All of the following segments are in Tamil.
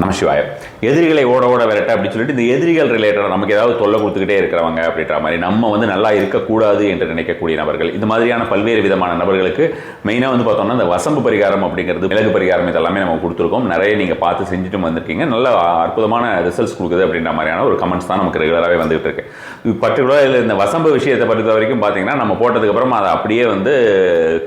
நமசிவாய. எதிரிகளை ஓட ஓட விரட்ட அப்படின்னு சொல்லிட்டு இந்த எதிரிகள் ரிலேட்டடாக நமக்கு ஏதாவது தொல்லை கொடுத்துக்கிட்டே இருக்கிறவங்க அப்படின்ற மாதிரி நம்ம வந்து நல்லா இருக்கக்கூடாது என்று நினைக்கக்கூடிய நபர்கள், இந்த மாதிரியான பல்வேறு விதமான நபர்களுக்கு மெயினாக வந்து பார்த்தோம்னா இந்த வசம்பு பரிகாரம் அப்படிங்கிறது, மிளகு பரிகாரம், இதெல்லாமே நம்ம கொடுத்துருக்கோம். நிறைய நீங்கள் பார்த்து செஞ்சுட்டு வந்திருக்கீங்க. நல்ல அற்புதமான ரிசல்ட்ஸ் கொடுக்குது அப்படின்ற மாதிரியான ஒரு கமெண்ட்ஸ் தான் நமக்கு ரெகுலராகவே வந்துகிட்டு இருக்கு. பர்டிகுலராக இதில் இந்த வசம்பு விஷயத்தை பொறுத்த வரைக்கும் பார்த்தீங்கன்னா, நம்ம போட்டதுக்கப்புறம் அதை அப்படியே வந்து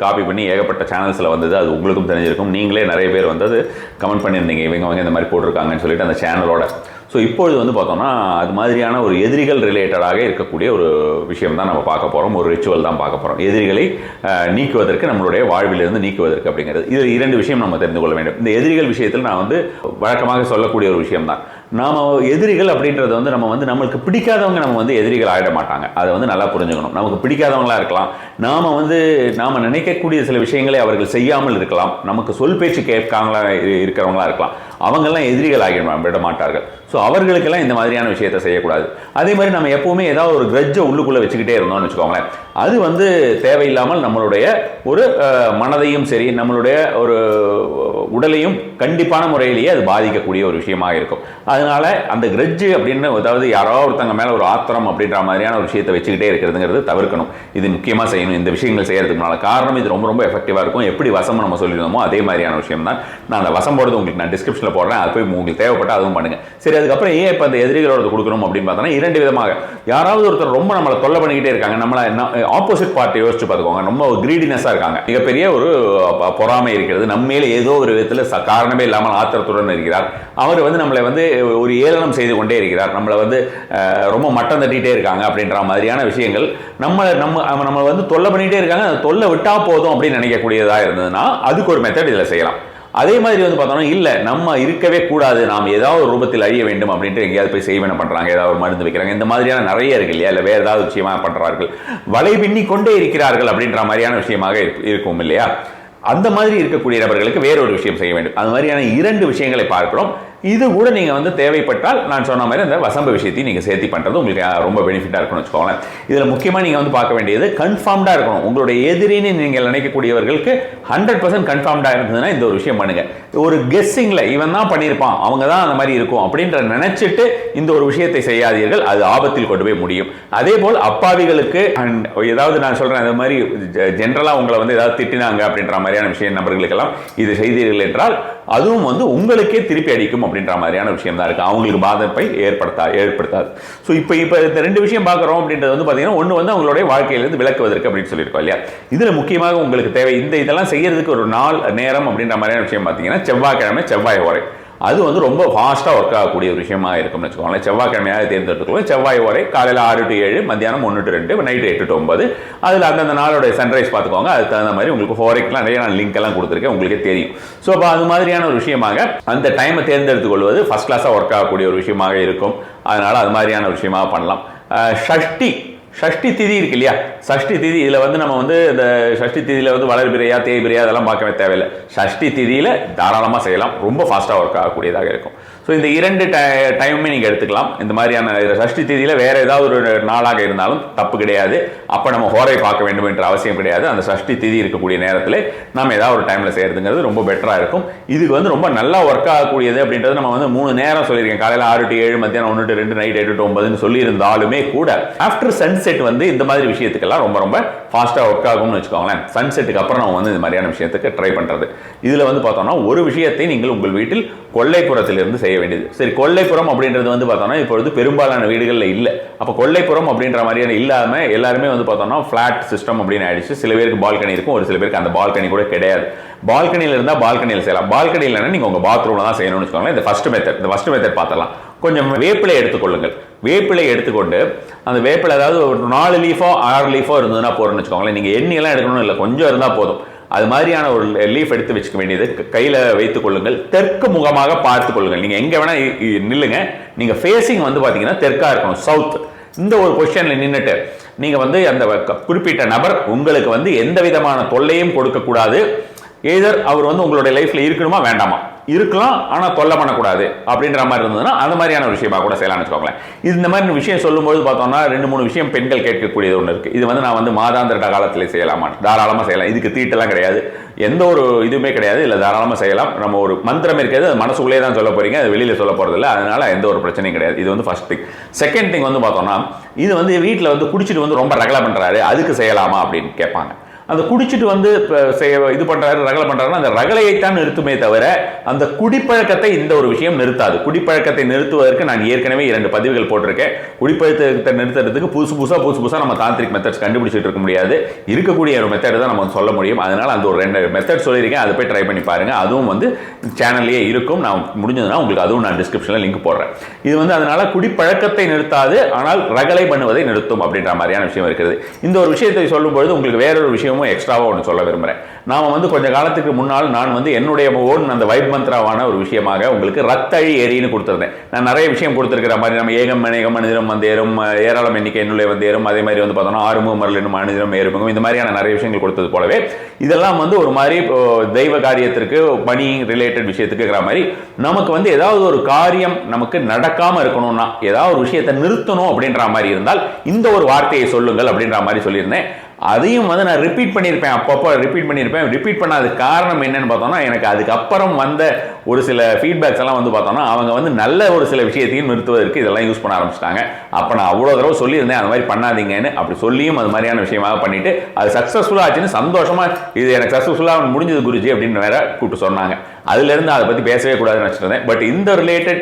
காப்பி பண்ணி ஏகப்பட்ட சேனல்ஸில் வந்தது. அது உங்களுக்கும் தெரிஞ்சிருக்கும். நீங்களே நிறைய பேர் வந்து அது கமெண்ட் பண்ணியிருந்தீங்க, இவங்க இந்த மாதிரி போட்டிருக்காங்கன்னு சொல்லிட்டு அந்த சேனலோட. ஸோ இப்பொழுது வந்து பார்த்தோம்னா அது மாதிரியான ஒரு எதிரிகள் ரிலேட்டடாக இருக்கக்கூடிய ஒரு விஷயம் தான் நம்ம பார்க்க போகிறோம். ஒரு ரிச்சுவல் தான் பார்க்க போகிறோம். எதிரிகளை நீக்குவதற்கு, நம்மளுடைய வாழ்விலிருந்து நீக்குவதற்கு அப்படிங்கிறது. இதில் இரண்டு விஷயம் நம்ம தெரிந்து கொள்ள வேண்டும். இந்த எதிரிகள் விஷயத்தில் நான் வந்து வழக்கமாக சொல்லக்கூடிய ஒரு விஷயம் தான். நாம் எதிரிகள் அப்படின்றது வந்து நம்ம வந்து நம்மளுக்கு பிடிக்காதவங்க நம்ம வந்து எதிரிகள் ஆகிட மாட்டாங்க. அதை வந்து நல்லா புரிஞ்சுக்கணும். நமக்கு பிடிக்காதவங்களாக இருக்கலாம், நாம் நினைக்கக்கூடிய சில விஷயங்களை அவர்கள் செய்யாமல் இருக்கலாம், நமக்கு சொல் பேச்சு கேட்காமலா இருக்கிறவங்களா இருக்கலாம். அவங்கெல்லாம் எதிரிகள் விட மாட்டார்கள். ஸோ அவர்களுக்கெல்லாம் இந்த மாதிரியான விஷயத்தை செய்யக்கூடாது. அதே மாதிரி நம்ம எப்போவுமே ஏதாவது ஒரு கிரட்ஜை உள்ளுக்குள்ளே வச்சுக்கிட்டே இருந்தோம்னு வச்சுக்கோங்களேன், அது வந்து தேவையில்லாமல் நம்மளுடைய ஒரு மனதையும் சரி, நம்மளுடைய ஒரு உடலையும் கண்டிப்பான முறையிலேயே அது பாதிக்கக்கூடிய ஒரு விஷயமாக இருக்கும். அதனால அந்த கிரட்ஜு அப்படின்னு, அதாவது யாரோ ஒருத்தங்க மேலே ஒரு ஆத்திரம் அப்படின்ற மாதிரியான ஒரு விஷயத்தை வச்சுக்கிட்டே இருக்கிறதுங்கிறது தவிர்க்கணும். இது முக்கியமாக செய்யணும். இந்த விஷயங்கள் செய்யறதுக்குனால காரணம் இது ரொம்ப ரொம்ப எஃபெக்டிவாக இருக்கும். எப்படி வசம் நம்ம சொல்லியிருந்தோமோ அதே மாதிரியான விஷயம் தான். நான் அந்த வசம் போடுறது உங்களுக்கு நான் டிஸ்கிரிப்ஷனில் போடுறேன். அது போய் உங்களுக்கு தேவைப்பட்ட அதுவும் பண்ணுங்க. சரி, அதுக்கப்புறம் ஏன் இப்போ அந்த எதிரிகளோட கொடுக்கணும் அப்படின்னு பார்த்தோன்னா, இரண்டு விதமாக. யாராவது ஒருத்தர் ரொம்ப நம்மளை தொல்லை பண்ணிக்கிட்டே இருக்காங்க, நம்மளை ஆப்போசிட் பார்ட்டி யோசிச்சு பார்த்துக்கோங்க, ரொம்ப கிரீடினஸாக இருக்காங்க, மிகப்பெரிய ஒரு பொறாமை இருக்கிறது, நம்மேல ஏதோ ஒரு விதத்தில் காரணமே இல்லாமல் ஆத்திரத்துடன் இருக்கிறார், அவர் வந்து நம்மளை வந்து ஒரு ஏளனம் செய்து கொண்டே இருக்கிறார், நம்மளை வந்து ரொம்ப மட்டம் தட்டிகிட்டே இருக்காங்க அப்படின்ற மாதிரியான விஷயங்கள் நம்ம வந்து தொல்லை பண்ணிகிட்டே இருக்காங்க. அந்த தொல்லை விட்டால் போதும் அப்படின்னு நினைக்கக்கூடியதாக இருந்ததுன்னா அதுக்கு ஒரு மெத்தட் இதில் செய்யலாம். அதே மாதிரி வந்து பார்த்தோம்னா, இல்லை நம்ம இருக்கவே கூடாது, நாம் ஏதாவது ஒரு ரூபத்தில் அழிய வேண்டும் அப்படின்ட்டு எங்கேயாவது போய் செய்வன பண்ணுறாங்க, ஏதாவது ஒரு மருந்து வைக்கிறாங்க, இந்த மாதிரியான நிறைய இருக்கு இல்லையா, இல்லை வேறு ஏதாவது விஷயமாக பண்ணுறார்கள், வலை பின்னி கொண்டே இருக்கிறார்கள் அப்படின்ற மாதிரியான விஷயமாக இருக்கும் இல்லையா. அந்த மாதிரி இருக்கக்கூடிய நபர்களுக்கு வேறொரு விஷயம் செய்ய வேண்டும். அது மாதிரியான இரண்டு விஷயங்களை பார்க்கிறோம். இது கூட நீங்கள் வந்து தேவைப்பட்டால் நான் சொன்ன மாதிரி அந்த வசம்ப விஷயத்தையும் நீங்கள் சேர்த்து பண்ணுறது உங்களுக்கு ரொம்ப பெனிஃபிட்டாக இருக்கும்னு வச்சுக்கோங்களேன். இதில் முக்கியமாக நீங்கள் வந்து பார்க்க வேண்டியது கன்ஃபார்ம்டாக இருக்கணும். உங்களுடைய எதிரின்னு நீங்கள் நினைக்கக்கூடியவர்களுக்கு 100% கன்ஃபார்ம்டாக இருந்ததுன்னா இந்த ஒரு விஷயம் பண்ணுங்க. ஒரு கெஸ்ஸிங்கில் இவன் தான் பண்ணியிருப்பான், அவங்க தான் அந்த மாதிரி இருக்கும் அப்படின்ற நினைச்சிட்டு இந்த ஒரு விஷயத்தை செய்யாதீர்கள். அது ஆபத்தில் கொண்டு போய் முடியும். அதே போல் அப்பாவிகளுக்கு ஏதாவது நான் சொல்கிறேன், அந்த மாதிரி ஜென்ரலாக உங்களை வந்து ஏதாவது திட்டினாங்க அப்படின்ற மாதிரியான விஷயம் நபர்களுக்கெல்லாம் இது செய்தீர்கள் என்றால் அதுவும் வந்து உங்களுக்கே திருப்பி அடிக்கும் அப்படின்ற மாதிரியான விஷயம் தான் இருக்குது. அவங்களுக்கு பாதிப்பை ஏற்படுத்தாது. ஸோ இப்போ இந்த ரெண்டு விஷயம் பார்க்குறோம் அப்படின்றது வந்து பார்த்தீங்கன்னா, ஒன்று வந்து அவங்களுடைய வாழ்க்கையிலிருந்து விலக்குவதற்கு அப்படின்னு சொல்லியிருக்கோம் இல்லையா. இதில் முக்கியமாக உங்களுக்கு தேவை இதெல்லாம் செய்யறதுக்கு ஒரு நாள் நேரம் அப்படின்ற மாதிரியான விஷயம் பார்த்தீங்கன்னா, செவ்வாய்க்கிழமை செவ்வாய் ஓரை அது வந்து ரொம்ப ஃபாஸ்ட்டாக ஒர்க் ஆகக்கூடிய ஒரு விஷயமா இருக்கும்னு வச்சுக்கோங்களேன். செவ்வாய்க்கிழமையாக தேர்ந்தெடுத்துக்கோங்க. செவ்வாய் ஓரை காலையில் 6 to 7, மத்தியானம் 1 to 2, நைட்டு 8 to 9. அதில் அந்தந்த நாளோடைய சன்ரைஸ் பார்த்துக்கோங்க. அதுக்கு தகுந்த மாதிரி உங்களுக்கு ஹோரைக்கெலாம் நிறைய நான் லிங்க் எல்லாம் கொடுத்துருக்கேன், உங்களுக்கே தெரியும். ஸோ அப்போ அது மாதிரியான ஒரு விஷயமாக அந்த டைமை தேர்ந்தெடுத்துக் கொள்வது ஃபர்ஸ்ட் கிளாஸாக ஒர்க் ஆகக்கூடிய ஒரு விஷயமாக இருக்கும். அதனால் அது மாதிரியான ஒரு விஷயமாக பண்ணலாம். ஷஷ்டி திதி இருக்கு இல்லையா, சஷ்டி திதி, இதில் வந்து நம்ம வந்து இந்த ஷஷ்டி திதியில் வந்து வளர்பிறையா தேய்பிறையா அதெல்லாம் பார்க்கவே தேவையில்லை. ஷஷ்டி திதியில் தாராளமாக செய்யலாம், ரொம்ப ஃபாஸ்ட்டாக ஒர்க் ஆகக்கூடியதாக இருக்கும். ஸோ இந்த இரண்டு டைமுமே நீங்கள் எடுத்துக்கலாம். இந்த மாதிரியான சஷ்டி திதியில் வேறு ஏதாவது ஒரு நாளாக இருந்தாலும் தப்பு கிடையாது. அப்போ நம்ம ஹோரை பார்க்க வேண்டும் என்ற அவசியம் கிடையாது. அந்த சஷ்டி திதி இருக்கக்கூடிய நேரத்தில் நம்ம ஏதாவது ஒரு டைமில் செய்கிறதுங்கிறது ரொம்ப பெட்டராக இருக்கும். இதுக்கு வந்து ரொம்ப நல்லா ஒர்க் ஆகக்கூடியது அப்படின்றது நம்ம வந்து 3 நேரம் சொல்லியிருக்கேன். காலையில் 6 to 7, மத்தியானம் 1 to 2, நைட் 8 to 9 சொல்லியிருந்தாலுமே கூட ஆஃப்டர் சன்செட் வந்து இந்த மாதிரி விஷயத்துக்கெல்லாம் ரொம்ப ரொம்ப ஃபாஸ்ட்டாக ஒர்க் ஆகும்னு வச்சுக்கோங்களேன். சன்செட்டுக்கு அப்புறம் நம்ம வந்து இந்த மாதிரியான விஷயத்துக்கு ட்ரை பண்ணுறது. இதில் வந்து பார்த்தோம்னா ஒரு விஷயத்தை நீங்கள் உங்கள் வீட்டில் கொல்லைப்புறத்திலிருந்து செய்ய வேண்டியது. சரி, கொல்லைப்புறம் அப்படின்றது வந்து பார்த்தோம்னா இப்பொழுது பெரும்பாலான வீடுகளில் இல்லை. அப்போ கொல்லைப்புறம் அப்படின்ற மாதிரியான இல்லாமல் எல்லாருமே வந்து பார்த்தோம்னா ஃப்ளாட் சிஸ்டம் அப்படின்னு ஆயிடுச்சு. சில பேருக்கு பால்கனி இருக்கும், ஒரு சில பேருக்கு அந்த பால்கனி கூட கிடையாது. பால்கனியில் இருந்தால் பால்கனியில் செய்யலாம். பால்கனியில் இல்லைன்னா நீங்கள் உங்கள் பாத்ரூமில் தான் செய்யணும்னு வச்சுக்கோங்களேன். இந்த ஃபர்ஸ்ட் மெத்தட் பார்த்தலாம். கொஞ்சம் வேப்பிலை எடுத்துக்கொள்ளுங்கள். வேப்பிலை எடுத்துக்கொண்டு அந்த வேப்பிலை அதாவது ஒரு 4 லீஃபோ 6 லீஃபோ இருந்ததுன்னா போறோம்னு வச்சுக்கோங்களேன். நீங்கள் எண்ணெயெல்லாம் எடுக்கணும் இல்லை, கொஞ்சம் இருந்தால் போதும். அது மாதிரியான ஒரு லீஃப் எடுத்து வச்சுக்க வேண்டியது, கையில் வைத்துக் கொள்ளுங்கள். தெற்கு முகமாக பார்த்து கொள்ளுங்கள். நீங்கள் எங்கே வேணால் நில்லுங்க. நீங்கள் ஃபேஸிங் வந்து பார்த்தீங்கன்னா தெற்காக இருக்கணும், சவுத். இந்த ஒரு பொசிஷனில் நின்றுட்டு நீங்கள் வந்து அந்த குறிப்பிட்ட நபர் உங்களுக்கு வந்து எந்த விதமான தொல்லையும் கொடுக்கக்கூடாது. ஏதர் அவர் வந்து உங்களுடைய லைஃப்பில் இருக்கணுமா வேண்டாமா, இருக்கலாம் ஆனால் தொல்லை பண்ணக்கூடாது அப்படின்ற மாதிரி இருந்ததுன்னா அந்த மாதிரியான ஒரு விஷயமா கூட செய்யலாம்னு வச்சுக்கோங்களேன். இந்த மாதிரி விஷயம் சொல்லும்போது பார்த்தோம்னா 2-3 விஷயம் பெண்கள் கேட்கக்கூடியது ஒன்று இருக்குது. இது வந்து நான் வந்து மாதாந்திர காலத்தில் செய்யலாமா? தாராளமாக செய்யலாம். இதுக்கு தீட்டெல்லாம் கிடையாது, எந்த ஒரு இதுவுமே கிடையாது. இல்லை தாராளமாக செய்யலாம். நம்ம ஒரு மந்திரம் இருக்கிறது, அது மனசுக்குள்ளே தான் சொல்ல போறீங்க, அது வெளியில் சொல்ல போகிறது இல்லை. அதனால எந்த ஒரு பிரச்சனையும் கிடையாது. இது வந்து ஃபர்ஸ்ட் திங். செகண்ட் திங் வந்து பார்த்தோம்னா, இது வந்து வீட்டில் வந்து குடிச்சிட்டு வந்து ரொம்ப ரகலை பண்ணுறாரு, அதுக்கு செய்யலாமா அப்படின்னு கேட்பாங்க. அந்த குடிச்சிட்டு வந்து இது பண்றாரு, ரகலை பண்றாருன்னா அந்த ரகலையைத்தான் நிறுத்துமே தவிர அந்த குடிப்பழக்கத்தை இந்த ஒரு விஷயம் நிறுத்தாது. குடிப்பழக்கத்தை நிறுத்துவதற்கு நான் ஏற்கனவே 2 பதிவுகள் போட்டிருக்கேன். குடிப்பழக்கத்தை நிறுத்துறதுக்கு புதுசு புதுசா நம்ம தாந்திரிக் மெத்தட்ஸ் கண்டுபிடிச்சிட்டு இருக்க முடியாது. இருக்கக்கூடிய ஒரு மெத்தட் தான் நம்ம சொல்ல முடியும். அதனால அந்த ஒரு 2 மெத்தட் சொல்லியிருக்கேன், அதை போய் ட்ரை பண்ணி பாருங்க. அதுவும் வந்து சேனல்லேயே இருக்கும். நான் முடிஞ்சதுன்னா உங்களுக்கு அதுவும் நான் டிஸ்கிரிப்ஷனில் லிங்க் போடுறேன். இது வந்து அதனால குடிப்பழக்கத்தை நிறுத்தாது, ஆனால் ரகலை பண்ணுவதை நிறுத்தும் அப்படின்ற மாதிரியான விஷயம் இருக்கிறது. இந்த ஒரு விஷயத்தை சொல்லும்போது உங்களுக்கு வேறொரு விஷயம் எக்ஸ்ட்ராவா ஒன்று சொல்ல விரும்புகிறேன். நாம வந்து கொஞ்ச காலத்துக்கு முன்னால் நான் வந்து என்னுடைய ஓன் அந்த வைப் மந்த்ராவான ஒரு விஷயமாக உங்களுக்கு ரத்தழி எரின்னு கொடுத்துருந்தேன். நான் நிறைய விஷயம் கொடுத்துருக்கிற மாதிரி நம்ம ஏகம் அநேகம் மனிதரும் வந்தேரும், ஏராளம் எண்ணிக்கை என்னுள்ளே வந்தேரும், அதே மாதிரி வந்து பார்த்தோம்னா ஆறுமுகம் மரலும் மனிதரும் ஏறுமுகம், இந்த மாதிரியான நிறைய விஷயங்கள் கொடுத்தது போலவே இதெல்லாம் வந்து ஒரு மாதிரி தெய்வ காரியத்திற்கு மணி ரிலேட்டட் விஷயத்துக்குங்கிற மாதிரி நமக்கு வந்து ஏதாவது ஒரு காரியம் நமக்கு நடக்காம இருக்கணும்னா, ஏதாவது ஒரு விஷயத்தை நிறுத்தணும் அப்படின்ற மாதிரி இருந்தால் இந்த ஒரு வார்த்தையை சொல்லுங்கள் அப்படின்ற மாதிரி சொல்லியிருந்தேன். அதையும் வந்து நான் ரிப்பீட் பண்ணியிருப்பேன், அப்பப்போ ரிப்பீட் பண்ணியிருப்பேன். ரிப்பீட் பண்ணாத காரணம் என்னன்னு பார்த்தோம்னா, எனக்கு அதுக்கப்புறம் வந்த ஒரு சில ஃபீட்பேக்ஸ் எல்லாம் வந்து பார்த்தோம்னா அவங்க வந்து நல்ல ஒரு சில விஷயத்தையும் நிறுத்துவதற்கு இதெல்லாம் யூஸ் பண்ண ஆரம்பிச்சிட்டாங்க. அப்போ நான் அவ்வளோ தடவை சொல்லியிருந்தேன் அந்த மாதிரி பண்ணாதீங்கன்னு. அப்படி சொல்லியும் அது மாதிரியான விஷயமாக பண்ணிட்டு அது சக்ஸஸ்ஃபுல்லாக ஆச்சுன்னு சந்தோஷமா, இது எனக்கு சக்ஸஸ்ஃபுல்லாக முடிஞ்சது குருஜி அப்படின்னு வேற கூப்பிட்டு சொன்னாங்க. அதுலேருந்து அதை பற்றி பேசவே கூடாதுன்னு வச்சுருந்தேன். பட் இந்த ரிலேட்டட்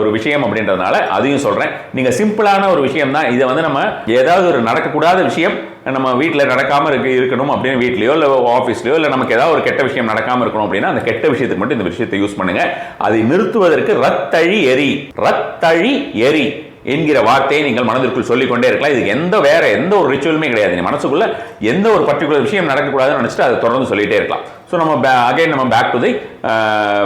ஒரு விஷயம் அப்படின்றதுனால அதையும் சொல்கிறேன். நீங்கள் சிம்பிளான ஒரு விஷயம் தான். இதை வந்து நம்ம ஏதாவது ஒரு நடக்கக்கூடாத விஷயம் நம்ம வீட்டில் நடக்காமல் இருக்கணும் அப்படின்னு வீட்லையோ இல்லை ஆஃபீஸ்லையோ இல்லை நமக்கு ஏதாவது ஒரு கெட்ட விஷயம் நடக்காமல் இருக்கணும் அப்படின்னா அந்த கெட்ட விஷயத்துக்கு மட்டும் இந்த விஷயத்தை யூஸ் பண்ணுங்க. அதை நிறுத்துவதற்கு ரத்தழி எரி என்கிற வார்த்தையை நீங்கள் மனதிற்குள் சொல்லிக்கொண்டே இருக்கலாம். இதுக்கு வேற எந்த ஒரு ரிச்சுவலுமே கிடையாது. நீ மனசுக்குள்ள எந்த ஒரு பர்டிகுலர் விஷயம் நடக்கக்கூடாதுன்னு நினைச்சிட்டு அதை தொடர்ந்து சொல்லிட்டே இருக்கலாம். ஸோ நம்ம பேக் டு தி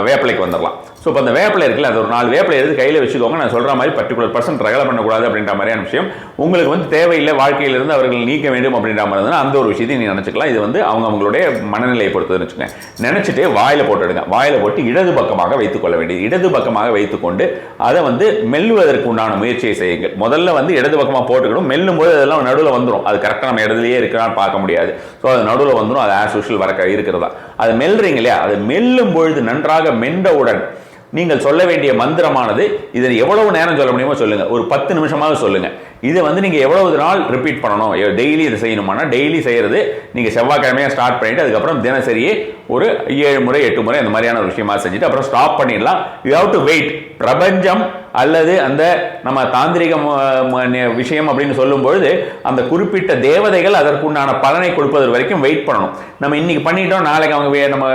வேப்பிலைக்கு வந்துடலாம். ஸோ இப்போ அந்த வேப்பிலை இருக்குல்ல, அது ஒரு 4 வேப்பிலை எடுத்து கையில் வச்சுக்கோங்க. நான் சொல்கிற மாதிரி பர்டிகுலர் பர்சன்ட் ரகலை பண்ணக்கூடாது அப்படின்ற மாதிரியான விஷயம் உங்களுக்கு வந்து தேவையில்லை, வாழ்க்கையிலிருந்து அவர்கள் நீக்க வேண்டும் அப்படின்ற மாதிரி இருந்தால் அந்த ஒரு விஷயத்தையும் நீங்கள் நினச்சிக்கலாம். இது வந்து அவங்களுடைய மனநிலையை பொறுத்ததுன்னு வச்சுக்கோங்க. நினச்சிட்டு வாயில் போட்டுடுங்க. வாயில் போட்டு இடது பக்கமாக வைத்துக்கொள்ள வேண்டியது. இடது பக்கமாக வைத்துக்கொண்டு அதை வந்து மெல்லுவதற்கு உண்டான முயற்சியை செய்யுங்கள். முதல்ல வந்து இடது பக்கமாக போட்டுக்கணும். மெல்லும் போது அதெல்லாம் நடுவில் வந்துடும். அது கரெக்டாக நம்ம இடத்துலையே இருக்கிறான்னு பார்க்க முடியாது. ஸோ அது நடுவில் வந்துடும். அது ஆஸ் யூஷுவல் இருக்கிறதா. அது மெல்றீங்க இல்லையா, அது மெல்லும் பொழுது நன்றாக மென்றவுடன் நீங்கள் சொல்ல வேண்டிய மந்திரமானது, இதை எவ்வளவு நேரம் சொல்ல முடியுமோ சொல்லுங்க. ஒரு 10 நிமிஷமாக சொல்லுங்க. இதை வந்து நீங்க எவ்வளவு நாள் ரிப்பீட் பண்ணணும், டெய்லி இதை செய்யணுமானா டெய்லி செய்யறது நீங்க செவ்வாய்க்கிழமையா ஸ்டார்ட் பண்ணிட்டு அதுக்கப்புறம் தினசரியே ஒரு 7 முறை 8 முறை அந்த மாதிரியான ஒரு விஷயமா செஞ்சுட்டு அப்புறம் ஸ்டாப் பண்ணிடலாம். You have to wait. பிரபஞ்சம் அல்லது அந்த நம்ம தாந்திரிக விஷயம் அப்படின்னு சொல்லும் பொழுது அந்த குறிப்பிட்ட தேவதைகள் அதற்குண்டான பலனை கொடுப்பது வரைக்கும் வெயிட் பண்ணணும். நம்ம இன்னைக்கு பண்ணிட்டோம், நாளைக்கு அவங்க நம்ம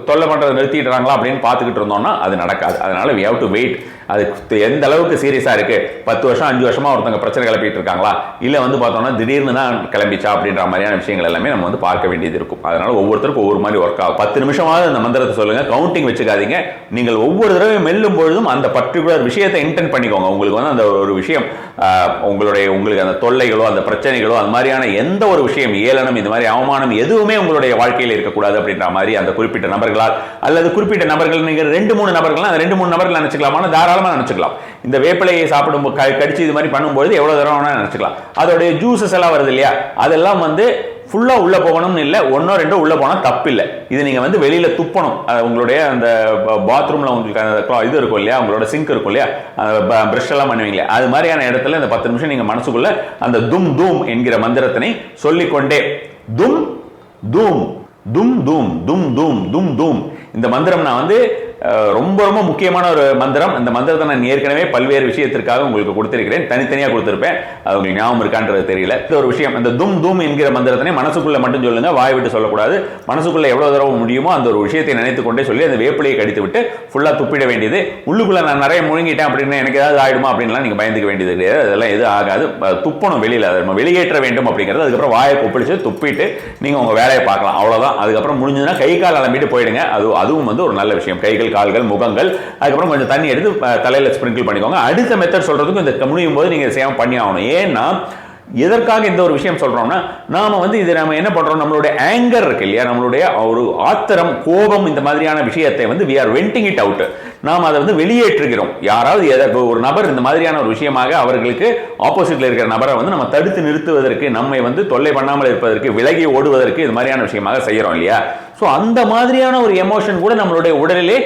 தொல்லை பண்றதை நிறுத்திடுறாங்களா அப்படின்னு பார்த்துக்கிட்டு இருந்தோம்னா அது நடக்காது. அதனால we have to wait. அது எந்த அளவுக்கு சீரியஸா இருக்கு, 10 வருஷம் 5 வருஷமா ஒருத்தங்க பிரச்சனை கிளப்பிட்டு இருக்காங்களா, இல்ல வந்து பார்த்தோம்னா திடீர்னு தான் கிளம்பிச்சா அப்படின்ற மாதிரியான விஷயங்கள் எல்லாமே நம்ம வந்து பார்க்க வேண்டியது இருக்கும். அதனால ஒவ்வொருத்தருக்கும் ஒவ்வொரு மாதிரி ஒர்க் ஆகும். 10 நிமிஷமாவது அந்த மந்திரத்தை சொல்லுங்க. கவுண்டிங் வச்சுக்காதீங்க. நீங்கள் ஒவ்வொரு தடவை மெல்லும் பொழுதும் அந்த பர்டிகுலர் விஷயத்தை இன்டென்ட் பண்ணிக்கோங்க. உங்களுக்கு வந்து அந்த ஒரு விஷயம் உங்களுக்கு அந்த தொல்லைகளோ அந்த பிரச்சனைகளோ அந்த மாதிரியான எந்த ஒரு விஷயம், ஏளனம், இந்த மாதிரி அவமானம் எதுவுமே உங்களுடைய வாழ்க்கையில் இருக்கக்கூடாது அப்படின்ற மாதிரி அந்த குறிப்பிட்ட நபர்களால் அல்லது குறிப்பிட்ட நபர்கள், நீங்க 2-3 நபர்கள் அந்த 2-3 நபர்கள் நினைச்சுக்கலாமா, தாராளமா நினைச்சுக்கலாம். இந்த வேப்பிலையை சாப்பிடும் கடிச்சு இது மாதிரி பண்ணும்போது எவ்வளவு தூரம் வேணா நினைச்சுக்கலாம். அதோடைய ஜூசஸ் எல்லாம் வருது இல்லையா, அதெல்லாம் வந்து ஃபுல்லா உள்ள போகணும்னு இல்லை, 1-2 உள்ள போனா தப்பு இல்லை. இது நீங்க வந்து வெளியில துப்பணும். உங்களுடைய அந்த பாத்ரூம்ல உங்களுக்கு இது இருக்கும் இல்லையா, உங்களோட சிங்க் இருக்கும் இல்லையா, பிரஷ் எல்லாம் பண்ணுவீங்களே, அது மாதிரியான இடத்துல இந்த 10 நிமிஷம் நீங்க மனசுக்குள்ள அந்த தும் தூம் என்கிற மந்திரத்தினை சொல்லிக்கொண்டே தும் தூம் தும் தூம் தும் தூம் தும் தூம் இந்த மந்திரம் நான் வந்து ரொம்ப ரொம்ப முக்கியமான ஒரு மந்திரம். இந்த மந்திரத்தை நான் ஏற்கனவே பல்வேறு விஷயத்திற்காக உங்களுக்கு கொடுத்திருக்கிறேன், தனித்தனியாக கொடுத்திருப்பேன். அது உங்களுக்கு ஞாபகம் இருக்கான்றது தெரியல. இது ஒரு விஷயம். இந்த தும் தூம் என்கிற மந்திரத்தினை மனசுக்குள்ள மட்டும் சொல்லுங்க, வாய் விட்டு சொல்லக்கூடாது. மனசுக்குள்ள எவ்வளவு தடவை முடியுமோ அந்த ஒரு விஷயத்தை நினைத்து கொண்டே சொல்லி அந்த வேப்பிலையை கடித்து விட்டு ஃபுல்லா துப்பிட வேண்டியது. உள்ளுக்குள்ள நான் நிறைய முழுங்கிட்டேன் அப்படின்னு எனக்கு ஏதாவது ஆயிடுமா அப்படின்லாம் நீங்க பயந்துக்க வேண்டியது கிடையாது. அதெல்லாம் எதுவும் ஆகாது. துப்பணும் வெளியில, அதை நம்ம வெளியேற்ற வேண்டும் அப்படிங்கிறது. அதுக்கப்புறம் வாயை கொப்பளிச்சு துப்பிட்டு நீங்க உங்க வேலையை பார்க்கலாம், அவ்வளவுதான். அதுக்கப்புறம் முடிஞ்சதுன்னா கை கால் அலம்பிட்டு போயிடுங்க. அதுவும் வந்து ஒரு நல்ல விஷயம். கைகள், கால்கள், முகங்கள், அதுக்கப்புறம் கொஞ்சம் தண்ணி எடுத்து தலையில ஸ்பிரிங்கிள் பண்ணிக்கோங்க. அடுத்த மெத்தட் சொல்றதுக்கு இந்த முடியும் போது நீங்க சேவ் பண்ணி ஆகணும். ஏன்னா எதற்காக இந்த ஒரு விஷயம் சொல்றோம்னா, நாம வந்து இது நம்ம என்ன பண்றோம், நம்மளுடைய ஆங்கர் இருக்கு இல்லையா, நம்மளுடைய ஒரு ஆத்திரம், கோபம், இந்த மாதிரியான விஷயத்தை வந்து we are venting it out. நாம் அதை வந்து வெளியேற்றுகிறோம். யாராவது ஒரு நபர் இந்த மாதிரியான ஒரு விஷயமாக அவர்களுக்கு ஆப்போசிட்ல இருக்கிற நபரை வந்து நம்ம தடுத்து நிறுத்துவதற்கு, நம்மை வந்து தொல்லை பண்ணாமல் இருப்பதற்கு, விலகி ஓடுவதற்கு இது மாதிரியான விஷயமாக செய்யறோம் இல்லையா. ஸோ அந்த மாதிரியான ஒரு எமோஷன் கூட நம்மளுடைய உடலிலே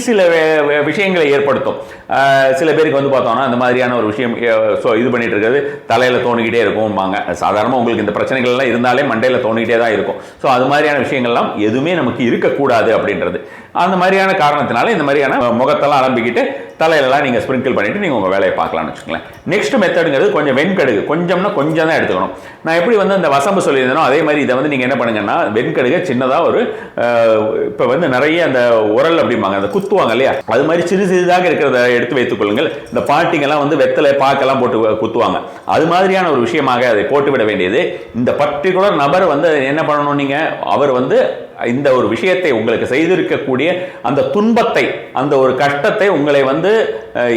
சில விஷயங்களை ஏற்படுத்தும். சில பேருக்கு வந்து பார்த்தோம்னா அந்த மாதிரியான ஒரு விஷயம் இது பண்ணிட்டு இருக்கிறது தலையில் தோணிக்கிட்டே இருக்கும்பாங்க. சாதாரணமாக உங்களுக்கு இந்த பிரச்சனைகள் எல்லாம் இருந்தாலே மண்டையில் தோணிக்கிட்டே தான் இருக்கும். ஸோ அது மாதிரியான விஷயங்கள்லாம் எதுவுமே நமக்கு இருக்கக்கூடாது அப்படின்றது. அந்த மாதிரியான காரணத்தினால இந்த மாதிரியான முகத்தெல்லாம் அலம்பிக்கிட்டு தலையிலலாம் நீங்கள் ஸ்ப்ரிங்கிள் பண்ணிட்டு நீங்கள் உங்கள் வேலையை பார்க்கலாம்னு வச்சுக்கோங்களேன். நெக்ஸ்ட் மெத்தடுங்கிறது கொஞ்சம் வெண்கடுகு, கொஞ்சம்னா கொஞ்சம் தான் எடுத்துக்கணும். நான் எப்படி வந்து அந்த வசம்பு சொல்லியிருந்தேனோ அதே மாதிரி இதை வந்து நீங்கள் என்ன பண்ணுங்கன்னா, வெண்கடுகை சின்னதாக ஒரு இப்போ வந்து நிறைய அந்த உரல் அப்படிம்பாங்க, அந்த குத்துவாங்க இல்லையா, அது மாதிரி சிறு சிறிதாக இருக்கிறத எடுத்து வைத்துக் கொள்ளுங்கள். இந்த பாட்டிங்கெல்லாம் வந்து வெத்தலை பாக்கெல்லாம் போட்டு குத்துவாங்க, அது மாதிரியான ஒரு விஷயமாக அதை போட்டுவிட வேண்டியது. இந்த பர்டிகுலர் நபர் வந்து என்ன பண்ணணும், நீங்கள் அவர் வந்து இந்த ஒரு விஷயத்தை உங்களுக்கு செய்திருக்கக்கூடிய அந்த துன்பத்தை, அந்த ஒரு கஷ்டத்தை உங்களை வந்து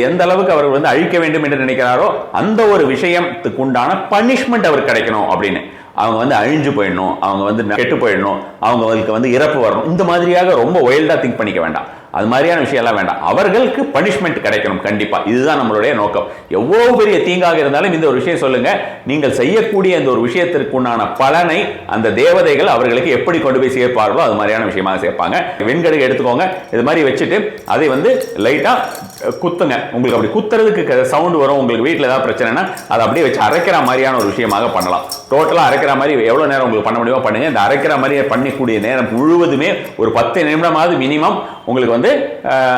எந்த அளவுக்கு அவர் வந்து அழிக்க வேண்டும் என்று நினைக்கிறாரோ அந்த ஒரு விஷயத்துக்கு உண்டான பனிஷ்மெண்ட் அவர் கிடைக்கணும் அப்படின்னு. அவங்க வந்து அழிஞ்சு போயிடணும், அவங்க வந்து கெட்டு போயிடணும், அவங்களுக்கு வந்து இறப்பு வரணும், இந்த மாதிரியாக ரொம்ப ஒயில்டா திங்க் பண்ணிக்க வேண்டாம். அது மாதிரியான விஷயம் எல்லாம் வேண்டாம். அவர்களுக்கு பனிஷ்மெண்ட் கிடைக்கணும் கண்டிப்பா. இதுதான் நம்மளுடைய நோக்கம். எவ்வளவு பெரிய தீங்காக இருந்தாலும் இந்த ஒரு விஷயம் சொல்லுங்க, நீங்கள் செய்யக்கூடிய இந்த ஒரு விஷயத்திற்கு உண்டான பலனை அந்த தேவதைகள் அவர்களுக்கு எப்படி கொண்டு போய் சேர்ப்பார்களோ அது மாதிரியான விஷயமாக சேர்ப்பாங்க. வெண்கடுகு எடுத்துக்கோங்க, இது மாதிரி வச்சுட்டு அதை வந்து லைட்டா குத்துங்க. உங்களுக்கு அப்படி குத்துறதுக்கு சவுண்ட் வரும், உங்களுக்கு வீட்டில் ஏதாவது பிரச்சனைனா அதை அப்படியே வச்சு அரைக்கிற மாதிரியான ஒரு விஷயமாக பண்ணலாம். டோட்டலாக அரைக்கிற மாதிரி எவ்வளோ நேரம் உங்களுக்கு பண்ண முடியுமோ பண்ணுங்க. இந்த அரைக்கிற மாதிரி பண்ணக்கூடிய நேரம் முழுவதுமே ஒரு 10 நிமிடமாவது மினிமம் உங்களுக்கு வந்து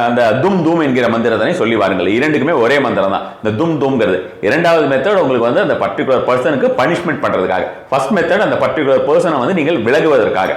அந்த தும் தூம் என்கிற மந்திரத்தை சொல்லி வாருங்கள். இரண்டுக்குமே ஒரே மந்திரம் தான், இந்த தும் தூம்ங்கிறது. இரண்டாவது மெத்தட் உங்களுக்கு வந்து அந்த பர்டிகுலர் பர்சனுக்கு பனிஷ்மெண்ட் பண்றதுக்காக. ஃபர்ஸ்ட் மெத்தட் அந்த பர்டிகுலர் பர்சனை வந்து நீங்கள் விலகுவதற்காக.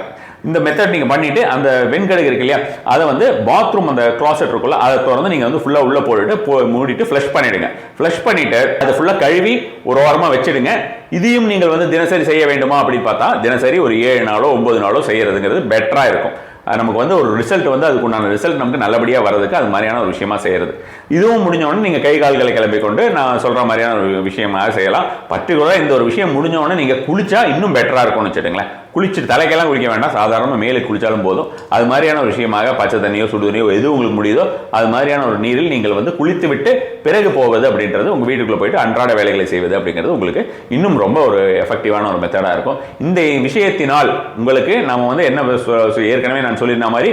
இந்த மெத்தட் நீங்க பண்ணிட்டு அந்த வெண்கடுகு இருக்கு இல்லையா, அதை வந்து பாத்ரூம் அந்த கிளாசெட் இருக்குல்ல, அதை திறந்து நீங்க வந்து ஃபுல்லா உள்ள போட்டுட்டு மூடிட்டு ஃப்ளஷ் பண்ணிடுங்க. ஃப்ளஷ் பண்ணிட்டு அதை ஃபுல்லா கழுவி ஒரு ஓரமா வச்சிடுங்க. இதையும் நீங்கள் வந்து தினசரி செய்ய வேண்டுமா அப்படின்னு பார்த்தா, தினசரி ஒரு 7 நாளோ 9 நாளோ செய்யறதுங்கிறது பெட்டரா இருக்கும். நமக்கு வந்து ஒரு ரிசல்ட் வந்து அதுக்குண்டான ரிசல்ட் நமக்கு நல்லபடியாக வர்றதுக்கு அது மாதிரியான ஒரு விஷயமா செய்யறது. இதுவும் முடிஞ்சவொடனே நீங்கள் கை கால்களை கிளம்பி கொண்டு நான் சொல்கிற மாதிரியான ஒரு விஷயமாக செய்யலாம். பர்டிகுலராக இந்த ஒரு விஷயம் முடிஞ்சவொடனே நீங்கள் குளிச்சா இன்னும் பெட்டராக இருக்கும்னு வச்சுட்டுங்களேன். குளிச்சுட்டு தலைக்கெல்லாம் குளிக்க வேண்டாம், சாதாரணமாக மேலுக்கு குளிச்சாலும் போதும். அது மாதிரியான ஒரு விஷயமாக பச்சை தண்ணியோ சுடு தண்ணியோ எது உங்களுக்கு முடியுதோ அது மாதிரியான ஒரு நீரில் நீங்கள் வந்து குளித்து விட்டு பிறகு போவது அப்படின்றது, உங்கள் வீட்டுக்குள்ளே போயிட்டு அன்றாட வேலைகளை செய்வது அப்படிங்கிறது உங்களுக்கு இன்னும் ரொம்ப ஒரு எஃபெக்டிவான ஒரு மெத்தடாக இருக்கும். இந்த விஷயத்தினால் உங்களுக்கு நம்ம வந்து என்ன ஏற்கனவே நான் சொல்லியிருந்த மாதிரி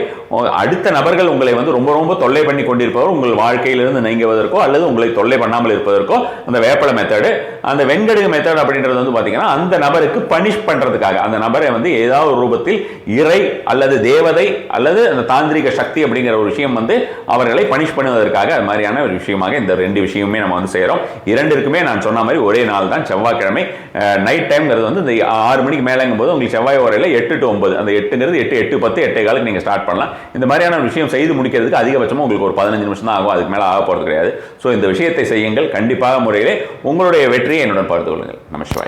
அடுத்த நபர்கள் உங்களை வந்து ரொம்ப ரொம்ப தொல்லை பண்ணி கொண்டிருப்பவர் உங்கள் வாழ்க்கையிலிருந்து நீங்குவதற்கோ அல்லது உங்களை தொல்லை பண்ணாமல் இருப்பதற்கோ அந்த வேப்பலை மெத்தடு, அந்த வெண்கடுகு மெத்தட் அப்படின்றது வந்து பார்த்தீங்கன்னா அந்த நபருக்கு பனிஷ் பண்ணுறதுக்காக, அந்த நபரை வந்து ஏதாவது ஒரு ரூபத்தில் இறை அல்லது தேவதை அல்லது அந்த தாந்திரிக சக்தி அப்படிங்கிற ஒரு விஷயம் வந்து அவர்களை பனிஷ் பண்ணுவதற்காக அது மாதிரியான ஒரு விஷயமாக இந்த 2 விஷயமுமே நம்ம வந்து செய்கிறோம். இரண்டிற்குமே நான் சொன்ன மாதிரி ஒரே நாள் தான், செவ்வாய்க்கிழமை நைட் டைம்ங்கிறது வந்து இந்த 6 மணிக்கு மேலேங்கும் போது உங்களுக்கு செவ்வாய் வரையில் 8 to 9, அந்த 8ங்கிறது 8, 8, 10, 8:15 நீங்கள் ஸ்டார்ட் பண்ணலாம். இந்த மாதிரியான ஒரு விஷயம் செய்து முடிக்கிறதுக்கு அதிகபட்சமாக உங்களுக்கு ஒரு 15 நிமிஷம் தான் ஆகும், அதுக்கு மேலே ஆக போகிறது கிடையாது. ஸோ இந்த விஷயத்தை செய்யுங்கள், கண்டிப்பாக முறையிலே உங்களுடைய வெற்றியை என்னுடன் பகிர்ந்து கொள்ளுங்கள். நமஸ்காரம்.